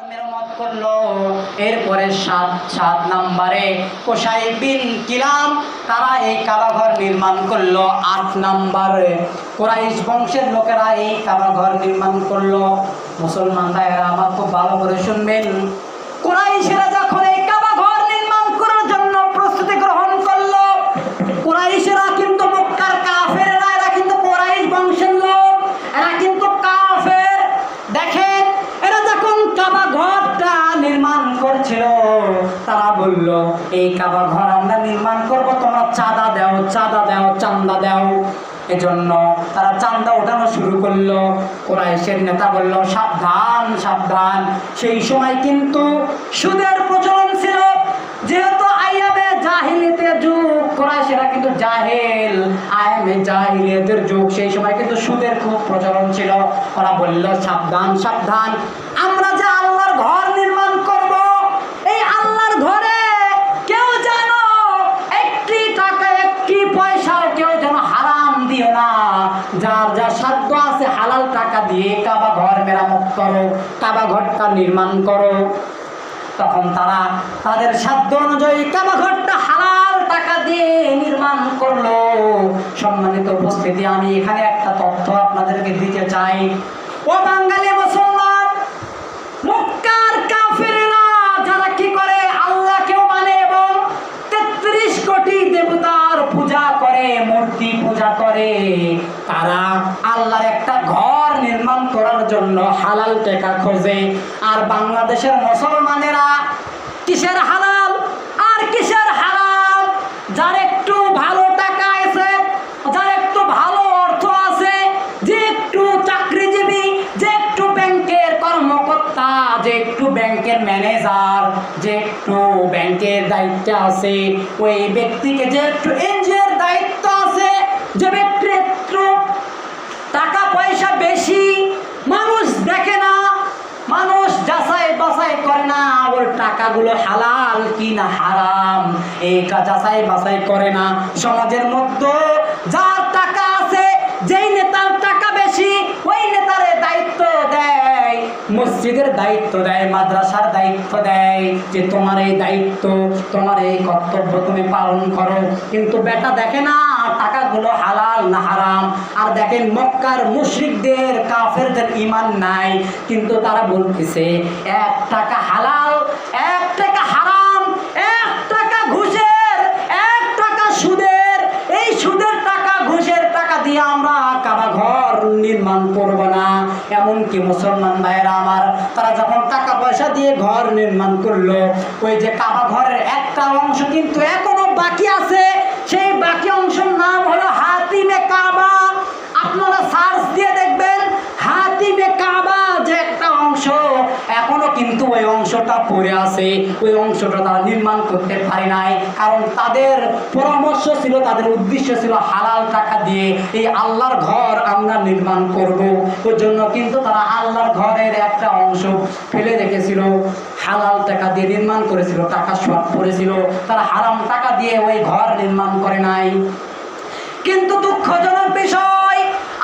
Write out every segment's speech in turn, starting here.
মেরামত করলো। এরপরে সাত নম্বরে কোসাই বিন কিলাম, তারা এই কাবা ঘর নির্মাণ করলো। 8 নম্বরে কুরাইশ বংশের লোকেরা এই কাবা ঘর নির্মাণ করলো। মুসলমান ভাইয়েরা আমার খুব ভালো করে শুনবেন, কুরাইশেরা যখন এই কাবা ঘর নির্মাণ করার জন্য প্রস্তুতি গ্রহণ করলো, কুরাইশেরা কিন্তু মক্কার কাফেররা, এরা কিন্তু কুরাইশ বংশের লোক, এরা কিন্তু কাফের। দেখেন, এরা যখন কাবা ঘরটা নির্মাণ করছিল, তারা বলল এই কাবা ঘর আমরা নির্মাণ করব, তোমরা চাঁদা দাও, চাঁদা দাও, চান্দা দাও। এজন্য তারা চান্দা ওঠানো শুরু করলো। কুরাইশের নেতা বলল সাবধান সাবধান। সেই সময় কিন্তু সুদের প্রচলন ছিল, যেহেতু আইয়ামে জাহিলিয়াতের যুগ, কুরাইশেরা কিন্তু জাহেল, আইয়ামে জাহিলিয়াতের যুগ, সেই সময় কিন্তু সুদের খুব প্রচলন ছিল। ওরা বলল সাবধান সাবধান, আমরা যে আল্লাহর ঘর নির্মাণ করব, এই আল্লাহর ঘরে কেউ যেন একটি টাকা একটি পয়সাও কেউ যেন হারাম দিও না। যার যা সাধ্য আছে হালাল টাকা দিয়ে কাবা ঘর মেরামত করো, কাবা ঘরটা নির্মাণ করো। তখন তারা তাদের সাধ্য অনুযায়ী কাবা ঘরটা হালাল টাকা দিয়ে নির্মাণ করলো। সম্মানিত উপস্থিতি, আমি এখানে একটা তথ্য আপনাদেরকে দিতে চাই। ও বাঙালি মুসলমান, মক্কার কাফেররা যারা কি করে, আল্লাহকেও মানে এবং 33 কোটি দেবতার পূজা করে, মূর্তি পূজা করে, তারা আল্লাহর একটা ঘর নির্মাণ করার জন্য হালাল টাকা খোঁজে। আর বাংলাদেশের মুসলমানেরা কিসের হালাল আর কিসের হারাম? যার একটু ভালো টাকা আছে, যার একটু ভালো অর্থ আছে, যে একটু চাকরিজীবী, যে একটু ব্যাংকের কর্মকর্তা, যে একটু ব্যাংকের ম্যানেজার, যে একটু ব্যাংকের দায়িত্বে আছে, ওই ব্যক্তিকে যে একটু এনজিওর দায়িত্ব আছে, যে ব্যক্তি একটু টাকা পয়সা বেশি, মানুষ দেখে না, মানুষ যাচাই বাছাই করে না ওর টাকাগুলো হালাল কি না হারাম, এইটা যাচাই বাছাই করে না। সমাজের মধ্যে যার টাকা আছে, যেই নেতার টাকা বেশি, ওই নেতারে দায়িত্ব দেয়, মসজিদের দায়িত্ব দেয়, মাদ্রাসার দায়িত্ব দেয়, যে তোমার এই দায়িত্ব, তোমার এই কর্তব্য তুমি পালন করো। কিন্তু বেটা দেখে না টাকাগুলো হালাল না হারাম। আর দেখেন মক্কার মুশরিকদের, কাফেরদের ঈমান নাই, কিন্তু তারা বলতেছে 1 টাকা হালাল, 1 টাকা হারাম, 1 টাকা ঘুষের, 1 টাকা সুদের, এই সুদের টাকা ঘুষের টাকা দিয়ে আমরা কাবা ঘর নির্মাণ করব না। এমনকি মুসলমান ভাইয়েরা আমার, তারা যখন টাকা পয়সা দিয়ে ঘর নির্মাণ করলো, ওই যে কাবা ঘরের একটা অংশ কিন্তু এখনো বাকি আছে। সেই বাকি অংশের নাম হলো হাতিমে কাবা। আপনারা সার্চ দিয়ে দেখবেন, হাতিমে কাবা যে একটা অংশ, এখনো কিন্তু ওই অংশটা পড়ে আছে। ওই অংশটা তারা নির্মাণ করতে পারে নাই, কারণ তাদের পরামর্শ ছিল, তাদের উদ্দেশ্য ছিল হালাল টাকা দিয়ে এই আল্লাহর ঘর আমরা নির্মাণ করব। ওর জন্য কিন্তু তারা আল্লাহর ঘরের একটা অংশ ফেলে রেখেছিল, হালাল টাকা দিয়ে নির্মাণ করেছিল, টাকা শর্ট পড়েছিল, তারা হারাম টাকা দিয়ে ওই ঘর নির্মাণ করে নাই। কিন্তু দুঃখজনক বিষয়,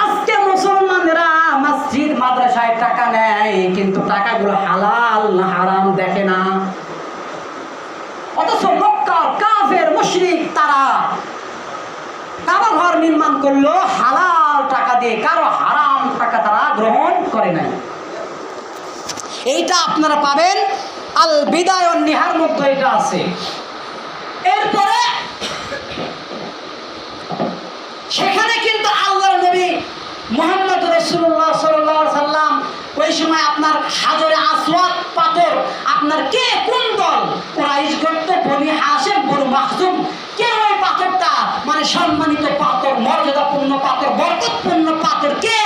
আজকে মুসলমানরা মসজিদ মাদ্রাসায় টাকা নেয়, কিন্তু টাকাগুলো হালাল না হারাম দেখে না। অথচ মক্কার কাফের মুশরিক তারা কাবা ঘর নির্মাণ করলো হালাল টাকা দিয়ে, কারো হারাম টাকা তারা গ্রহণ করে নাই। এইটা আপনারা পাবেন আল বিদায় ওয়ান নিহার মধ্যে এটা আছে। এরপরে সেখানে কিন্তু আল্লাহর নবী মুহাম্মদ রাসূলুল্লাহ সাল্লাল্লাহু আলাইহি সাল্লাম, ওই সময় আপনার হাজরে আসওয়াদ পাথর, আপনার কে কোন দল, কুরাইশ গোত্র, বনি হাশিম, বনু মাখজুম, কে ওই পাথরটা মানে সম্মানিত পাথর, মর্যাদাপূর্ণ পাথর, বরকতপূর্ণ পাথর কে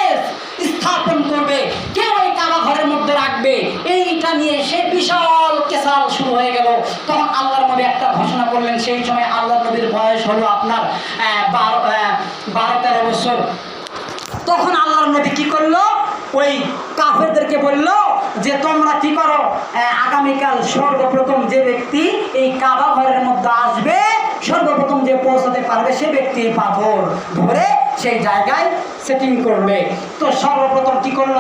স্থাপন করবে, কে ওই কাবা ঘরের মধ্যে রাখবে, এইটা নিয়ে সে বিশাল কেসাল শুরু হয়ে গেল। তখন আল্লাহর নবী একটা ঘোষণা করলেন। সেই সময় আল্লাহর নবীর বয়স হলো আপনার 12-13 বছর। তখন আল্লাহর নবী কি করলো, ওই কাফেরদেরকে বললো যে তোমরা কি করো, আগামীকাল সর্বপ্রথম যে ব্যক্তি এই কাবা ঘরের মধ্যে আসবে সর্বপ্রথম যে পৌঁছাতে পারবে সে ব্যক্তি পাথর ধরে সেই জায়গায় সেটিং করবে। তো সর্বপ্রথম কি করলো,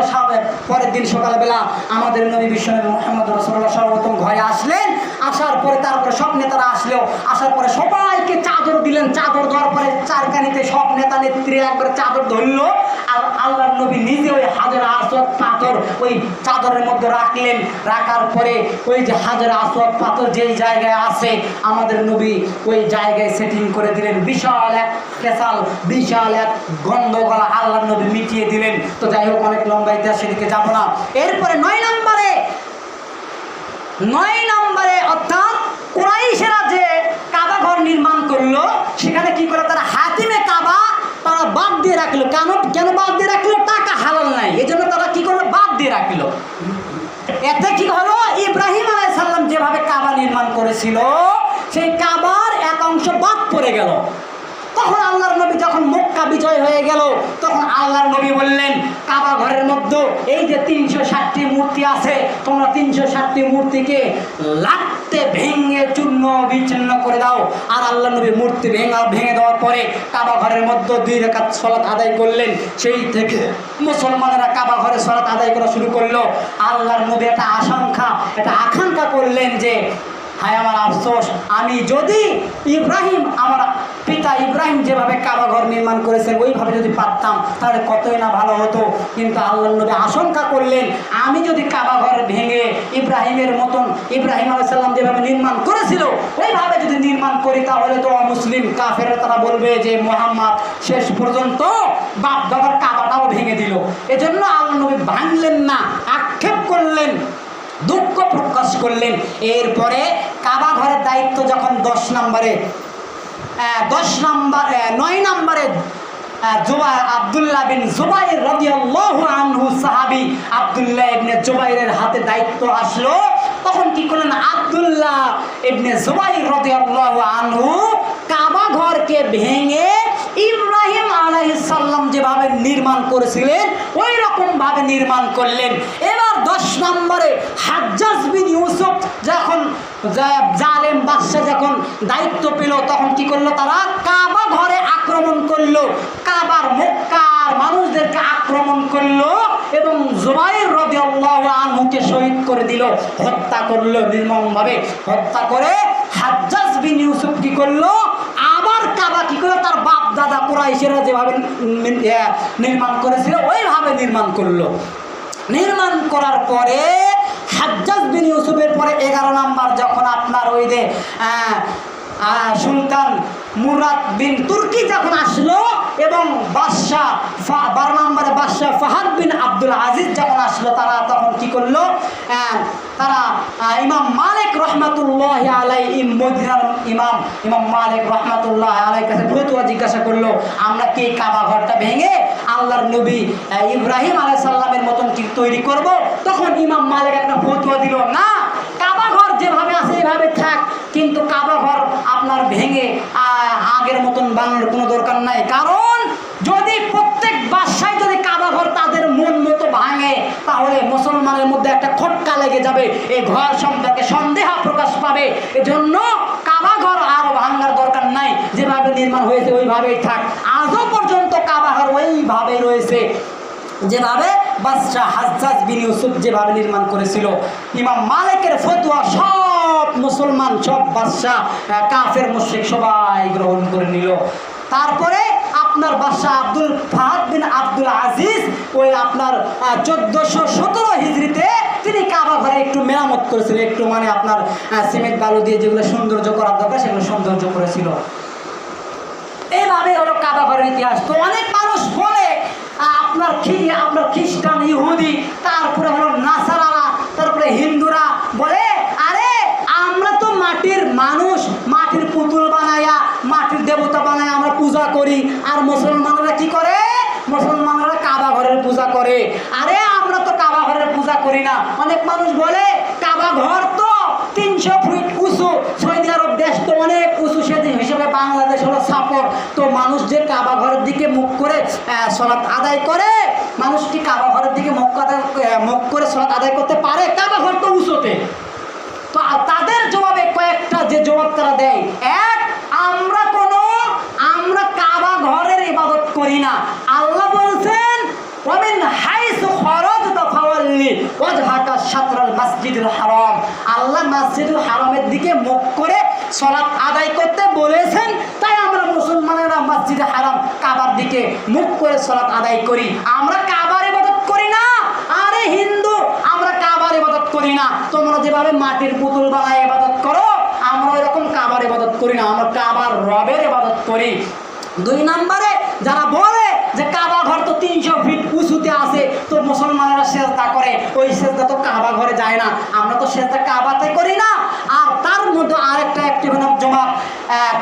পরের দিন সকালবেলা আমাদের নবী বিশ্বনবী মুহাম্মদ রাসূলুল্লাহ সর্বপ্রথম ঘরে আসলেন। আসার পরে তারপরে সব নেতারা আসলেও, আসার পরে সবাইকে চাদর দিলেন। চাদর দেওয়ার পরে চারকানিতে সব নেতা নেত্রী একবারে চাদর ধরলো। আর আল্লাহর নবী নিজে ওই হাজার আসওয়াদ পাথর ওই চাদরের মধ্যে রাখলেন। রাখার পরে ওই যে হাজার আসওয়াদ পাথর যেই জায়গায় আছে আমাদের নবী ওই জায়গায় সেটিং করে দিলেন। বিশাল এক ফেসাল, বিশাল এক গন্ডগোল আল্লাহর নবী মিটিয়ে দিলেন। তো যাই হোক, অনেক লম্বা ইতিহাস, সেদিকে যাব না। এরপরে 9 নম্বরে অর্থাৎ কুরাইশেরা যে কাবা ঘর নির্মাণ করলো, সেখানে কি করে তারা হাতিমে কাবা তারা বাদ দিয়ে রাখলো। কেন বাদ দিয়ে রাখলো? টাকা হালাল নাই, এই জন্য তারা কি করলো, বাদ দিয়ে রাখলো। এতে কি হলো, ইব্রাহিম আলাইহিস সালাম যেভাবে কাবা নির্মাণ করেছিল সেই কাবার এক অংশ বাদ পড়ে গেল। তখন আল্লাহর নবী যখন মক্কা বিজয় হয়ে গেল, তখন আল্লাহর নবী বললেন কাবা ঘরের মধ্যে এই যে 360টি মূর্তি আছে, তোমরা 360টি মূর্তিকে লাটতে ভেঙে চূর্ণ বিচ্ছিন্ন করে দাও। আর আল্লাহর নবী মূর্তি ভেঙে দেওয়ার পরে কাবা ঘরের মধ্যে 2 রাকাত সালাত আদায় করলেন। সেই থেকে মুসলমানেরা কাবা ঘরে সালাত আদায় করা শুরু করলো। আল্লাহর নবী এটা আকাঙ্ক্ষা করলেন যে হায় আমার আফসোস, আমি যদি আমার পিতা ইব্রাহিম যেভাবে কাবা ঘর নির্মাণ করেছেন ওইভাবে যদি পারতাম তাহলে কতই না ভালো হতো। কিন্তু আল্লাহর নবী আশঙ্কা করলেন, আমি যদি কাবা ঘর ভেঙে ইব্রাহিমের মতন, ইব্রাহিম আলাইহিস সালাম যেভাবে নির্মাণ করেছিল ওইভাবে যদি নির্মাণ করি তাহলে তো অমুসলিম কাফেররা তারা বলবে যে মুহাম্মদ শেষ পর্যন্ত বাপ দাদার কাবাটাও ভেঙে দিল। এজন্য আল্লাহর নবী ভাঙলেন না, আক্ষেপ করলেন, দুঃখ প্রকাশ করলেন। এরপরে কাবা ঘরের দায়িত্ব যখন 9 নম্বরে আব্দুল্লাহ বিন জুবাইর রাদিয়াল্লাহু আনহু সাহাবী আব্দুল্লাহ ইবনে জুবাইরের হাতে দায়িত্ব আসলো, তখন কি করলেন, আব্দুল্লাহ ইবনে জুবাইর রাদিয়াল্লাহু আনহু কাবা ঘরকে ভেঙে ইব্রাহিম আলাইহিস সালাম যেভাবে নির্মাণ করেছিলেন ওই রকম ভাবে নির্মাণ করলেন। এবার 10 নম্বরে হাজ্জাজ বিন ইউসুফ যখন জালেম বাদশা যখন দায়িত্ব পেল, তখন কি করলো, তারা কাবা ঘরে আক্রমণ করলো, কাবার মক্কার মানুষদেরকে আক্রমণ করলো এবং জুবাইর রাদিয়াল্লাহু আনহুকে শহীদ করে দিল, হত্যা করলো নির্মমভাবে। হত্যা করে হাজ্জাজ বিন ইউসুফ কি করলো, আবার কাবা কি করলো, তার বাপ দাদা কুরাইশেরা যেভাবে নির্মাণ করেছিল ওইভাবে নির্মাণ করলো। নির্মাণ করার পরে হাজ্জাজ বিন ইউসুফের পরে 11 নম্বর যখন আপনার ওই যে সুলতান মুরাদ বিন তুর্কি যখন আসলো এবং বাদশাহ 12 নম্বরে বাদশাহ ফাহাদ বিন আব্দুল আজিজ যখন আসলো, তারা তখন কি করলো, তারা ইমাম মালিক রহমাতুল্লাহ আলাইহি মদিনার ইমাম মালিক রহমাতুল্লাহ আলাইহি কাছে ফতোয়া জিজ্ঞাসা করলো, আমরা কি কাবা ঘরটা ভেঙে আল্লাহর নবী ইব্রাহিম আলাইহিস সালামের মতন কি তৈরি করব? তখন ইমাম মালিক একটা ফতোয়া দিল, না, কাবা ঘর যেভাবে আছে এইভাবে থাক, কিন্তু কাবা ঘর আপনার ভেঙে আগের মতন বানানোর কোনো দরকার নাই। কারণ যদি প্রত্যেক বাদশায় যদি কাবা ঘর তাদের মন মতো ভাঙে তাহলে মুসলমানের মধ্যে একটা খটকা লেগে যাবে, এই ঘর সম্পর্কে সন্দেহ প্রকাশ পাবে। এজন্য কাবা ঘর আর ভাঙার দরকার নাই, যেভাবে নির্মাণ হয়েছে ওইভাবেই থাক। আজও পর্যন্ত কাবা ঘর ওইভাবে রয়েছে যেভাবে বাদশাহ হাজ্জাজ বিন ইউসুফ যেভাবে নির্মাণ করেছিল। ইমাম মালিকের ফতোয়া সব মুসলমান, সব বাদশাহ কাফের মুশরিক সবাই গ্রহণ করে নিল। তারপরে আপনার বাদশাহ আব্দুল ফাহাদ বিন আব্দুল আজিজ ওই আপনার 1417 হিজরিতে তিনি কাবা ঘরে একটু মেরামত করেছিলেন, একটু মানে আপনার সিমেন্ট বালু দিয়ে যেগুলো সৌন্দর্য করার দরকার সেগুলো সৌন্দর্য করেছিল। এইভাবে হলো কাবা ঘরের ইতিহাস। তো অনেক মানুষ বলে আপনার খ্রিস্টান, ইহুদি, তারপরে হলো নাসারারা, তারপরে হিন্দুরা বলে, আরে আমরা তো মাটির মানুষ, মাটির পুতুল বানায়া, মাটির দেবতা বানায় আমরা পূজা করি, আর মুসলমানরা কি করে, মুসলমানরা কাবা ঘরের পূজা করে। আরে আমরা তো কাবা ঘরের পূজা করি না। অনেক মানুষ বলে কাবা ঘর তো 300 ফিট উঁচু, সৌদি আরব দেশ তো অনেক উঁচু, সে হিসেবে বাংলাদেশ হলো সাপোর্ট। তো মানুষ যে কাবা ঘরের দিকে মুখ করে সালাত আদায় করে, মানুষ কি কাবা ঘরের দিকে মুখ করে সালাত আদায় করতে পারে? কাবা ঘর তো উঁচুতে। তো তাদের জবাবে কয়েকটা যে জবাব তারা দেয়, এক, শাতরাল মসজিদুল হারাম, আল্লাহ মসজিদুল হারামের দিকে মুখ করে সালাত আদায় করতে বলেছেন, তাই আমরা মুসলমানেরা মসজিদে হারাম কাবার দিকে মুখ করে সালাত আদায় করি। আমরা কাবার ইবাদত করি না। আরে হিন্দু, আমরা কাবার ইবাদত করি না। তোমরা যেভাবে মাটির পুতুল বানায় ইবাদত করো, আমরা এরকম কাবার ইবাদত করি না, আমরা কাবার রবের ইবাদত করি। 2 নম্বরে যারা বলে যে কাবা ঘর তো 300 ফিট উঁচুতে আছে, তো মুসলমানেরা সেজদা করে, ওই সেজদা তো কাবা ঘরে যায় না, আমরা তো সেজদা কাবাতে করি না। আর তার মধ্যে আরেকটা জবাব,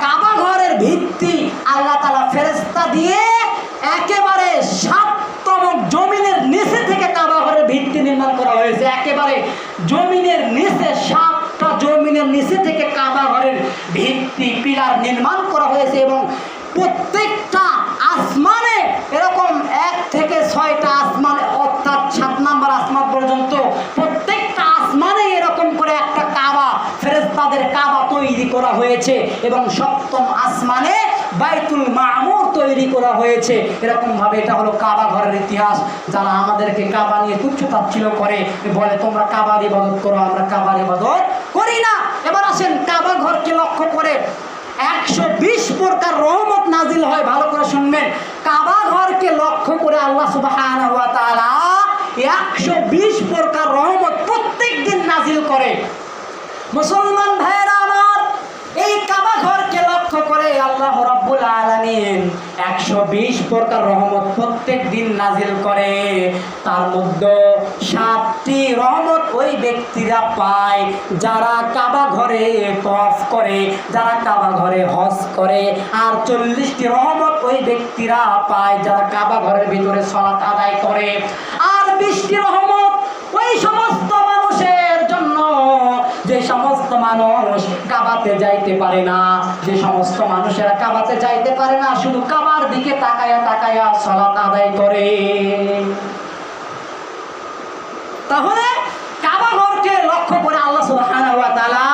কাবা ঘরের ভিত্তি আল্লাহ তাআলা ফেরেশতা দিয়ে একেবারে 7তম জমিনের নিচে থেকে কাবা ঘরের ভিত্তি নির্মাণ করা হয়েছে। একেবারে জমিনের নিচে, 7টা জমিনের নিচে থেকে কাবা ঘরের ভিত্তি পিলার নির্মাণ করা হয়েছে। এবং প্রত্যেকটা আসমানে এরকম 1 থেকে 6টা আসমানে, অর্থাৎ 7 নম্বর আসমান পর্যন্ত প্রত্যেকটা আসমানে এরকম করে একটা কাবা, ফেরেশতাদের কাবা তৈরি করা হয়েছে। এবং 7ম আসমানে বাইতুল মামুর তৈরি করা হয়েছে। এরকম ভাবে এটা হলো কাবা ঘরের ইতিহাস। যারা আমাদেরকে কাবা নিয়ে তুচ্ছ তাচ্ছিল্য করে, বলে তোমরা কাবার ইবাদত করো, আমরা কাবার ইবাদত করি না। এবার আসেন কাবা ঘরকে লক্ষ্য করে 120 প্রকার রহমত নাজিল হয়। ভালো করে শুনবেন, কাবা ঘরকে লক্ষ্য করে আল্লাহ সুবহানাহু ওয়া তাআলা 120 প্রকার রহমত প্রত্যেক দিন নাজিল করে। মুসলমান ভাইয়েরা আমার, এই কাবা ঘরকে লক্ষ্য করে আল্লাহ রাব্বুল আলামিন 120 প্রকার রহমত প্রত্যেক দিন নাজিল করে। তার মধ্যে 7টি রহমত ওই ব্যক্তিরা পায় যারা কাবা ঘরে তওয়াফ করে, যারা কাবা ঘরে হজ করে। আর 40টি রহমত ওই ব্যক্তিরা পায় যারা কাবা ঘরের ভিতরে সালাত আদায় করে। আর 20টি রহমত ওই সমস্ত মানুষের জন্য যে সমস্ত মানুষ কাবাতে যাইতে পারে না, যে সমস্ত মানুষেরা কাবাতে যাইতে পারে না, শুধু কাবার দিকে তাকায়া তাকায়া সালাত আদায় করে। তাহলে কাবা ঘরকে লক্ষ্য করে আল্লাহ সুবহানাহু ওয়া তাআলা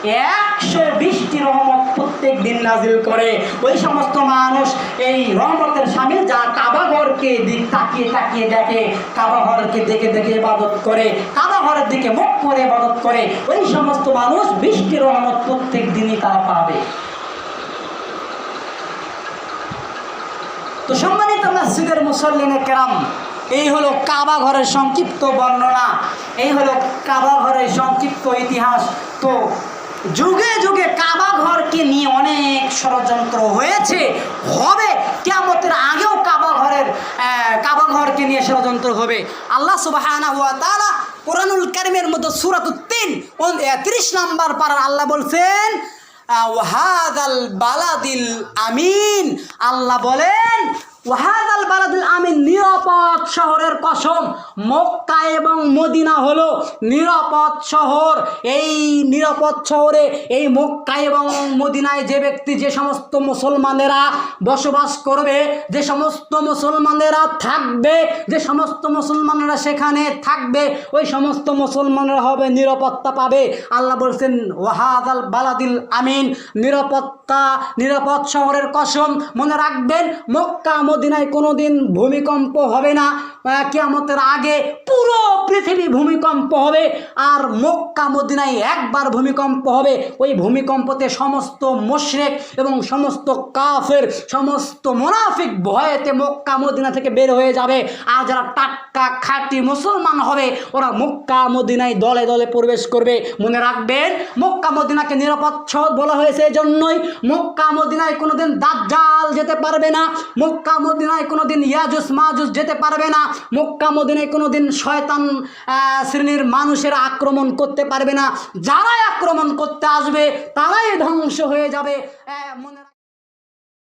120টি রহমত প্রত্যেক দিন নাজিল করে। ওই সমস্ত মানুষ এই রহমতের শামিল যারা কাবা ঘরকে দিক তাকিয়ে তাকিয়ে দেখে, কাবা ঘরকে দেখে দেখে ইবাদত করে, কাবা ঘরের দিকে মুখ করে ইবাদত করে, ওই সমস্ত মানুষ 20টি রহমত প্রত্যেক দিনই তারা পাবে। তো সম্মানিত মসজিদের মুসল্লিনে কেরাম, এই হলো কাবা ঘরের সংক্ষিপ্ত বর্ণনা, এই হলো কাবা ঘরের সংক্ষিপ্ত ইতিহাস। তো যুগে যুগে কাবা ঘরকে নিয়ে অনেক ষড়যন্ত্র হয়েছে, হবে, কিয়ামতের আগেও কাবা ঘরকে নিয়ে ষড়যন্ত্র হবে। আল্লাহ সুবহানাহু ওয়া তাআলা কোরআনুল কারীমের মধ্যে সূরাতুত তিন 30 নম্বর পারার আল্লাহ বলছেন, ওয়াহাদাল বালাদিল আমিন। আল্লাহ বলেন, ওয়াহাদাল বালাদুল আমিন, নিরাপদ শহরের কসম। মক্কা এবং মদিনা হলো নিরাপদ শহর। এই নিরাপদ শহরে, এই মক্কা এবং মদিনায় যে ব্যক্তি, যে সমস্ত মুসলমানেরা বসবাস করবে, যে সমস্ত মুসলমানেরা থাকবে, যে সমস্ত মুসলমানেরা সেখানে থাকবে, ওই সমস্ত মুসলমানেরা হবে নিরাপত্তা পাবে। আল্লাহ বলছেন, ওয়াহাদাল বালাদিল আমিন, নিরাপদ শহরের কসম। মনে রাখবেন, মক্কা মদিনায় কোনোদিন ভূমিকম্প হবে না। কিয়ামতের আগে পুরো পৃথিবী ভূমিকম্প হবে, আর মক্কা মদিনায় একবার ভূমিকম্প হবে। ওই ভূমিকম্পতে সমস্ত মুশরিক এবং সমস্ত কাফের, সমস্ত মুনাফিক ভয়েতে মক্কা মদিনা থেকে বের হয়ে যাবে। আর যারা টাটকা খাঁটি মুসলমান হবে, ওরা মক্কা মদিনায় দলে দলে প্রবেশ করবে। মনে রাখবেন, মক্কা মদিনাকে নিরাপদ শহর বলা হয়েছে এজন্যই। মক্কা মদিনায় কোনোদিন দাজ্জাল যেতে পারবে না, মক্কা মদিনায় কোনোদিন ইয়াজুজ মাজুজ যেতে পারবে না, মক্কা মদিনায় কোনোদিন শয়তান শ্রেণীর মানুষেরা আক্রমণ করতে পারবে না। যারাই আক্রমণ করতে আসবে তারাই ধ্বংস হয়ে যাবে। মনে